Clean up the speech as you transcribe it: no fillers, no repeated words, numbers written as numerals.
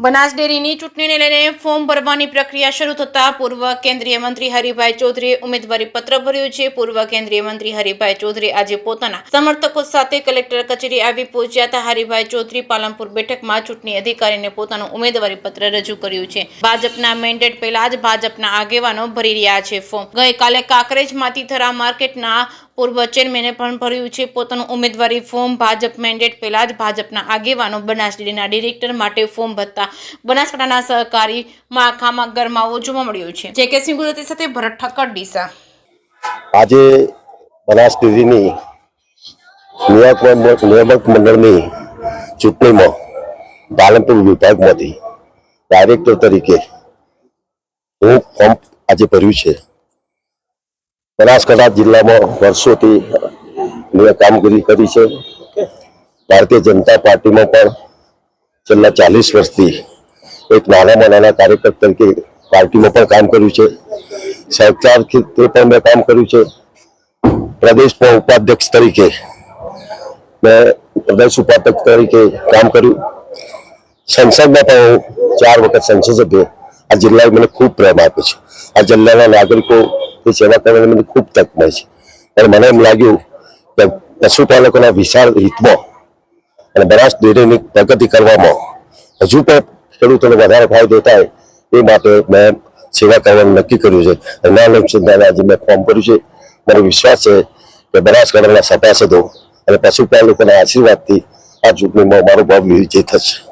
બનાસ ડેરીની ચૂંટણીને લઈને ફોર્મ ભરવાની પ્રક્રિયા શરૂ થતાં પૂર્વ કેન્દ્રીય મંત્રી હરિભાઈ ચૌધરીએ ઉમેદવારી પત્ર ભર્યું છે। પૂર્વ કેન્દ્રીય મંત્રી હરિભાઈ ચૌધરી આજે પોતાના સમર્થકો સાથે કલેક્ટર કચેરી આવી પહોંચ્યા હતા। હરિભાઈ ચૌધરી પાલનપુર બેઠકમાં ચૂંટણી અધિકારીને પોતાનું ઉમેદવારી પત્ર રજૂ કર્યું છે। ભાજપના મેન્ડેટ પહેલા જ ભાજપના આગેવાનો ભરી રહ્યા છે ફોર્મ। ગઈકાલે કાંકરેજ માતીથરા માર્કેટના પૂર્વ ચેરમેને પણ ભર્યું છે પોતાનું ઉમેદવારી ફોર્મ। ભાજપ મેન્ડેટ પહેલા જ ભાજપના આગેવાનો બનાસ ડેરીના ડિરેક્ટર માટે ફોર્મ ભરતા બનાસકાંઠાના સહકારી માળખામાં ગરમાવો જોવા મળ્યો છે। જે કે સિંગુરતી સાથે ભરત ઠક્કર ડીસા। આજે બનાસ ડેરીની નિયામક મંડળની ચૂંટણીમાં પાલનપુર વિભાગમાંથી ડાયરેક્ટર તરીકે હું ફોર્મ આજે ભર્યું છે। બનાસકાંઠા જિલ્લામાં વર્ષોથી મેં કામગીરી કરી છે। ભારતીય જનતા પાર્ટીમાં પણ છેલ્લા 40 વર્ષથી એક નાનામાં નાના કાર્યકર તરીકે પાર્ટીમાં પણ કામ કર્યું છે। સરકારથી તે પણ મેં કામ કર્યું છે। પ્રદેશના ઉપાધ્યક્ષ તરીકે મેં પ્રદેશ ઉપાધ્યક્ષ તરીકે કામ કર્યું। સંસદમાં પણ હું 4 વખત સંસદ સભ્ય। આ જિલ્લાએ મને ખૂબ પ્રેમ આપ્યો છે। આ જિલ્લાના નાગરિકોની સેવા કરવાની મને ખૂબ તક મળી છે। અને મને એમ લાગ્યું કે પશુપાલકોના વિશાળ હિતમાં અને બનાસ ડેરીની પ્રગતિ કરવામાં હજુ પણ ખેડૂતોને વધારે ફાયદો થાય એ માટે મેં સેવા કરવાનું નક્કી કર્યું છે। એના અનુસંધાને આજે મેં ફોર્મ ભર્યું છે। મને વિશ્વાસ છે કે બનાસકાંઠાના સભાસદો અને પશુપાલકોના આશીર્વાદથી આ ચૂંટણીમાં મારો ભાવ વિજય થશે।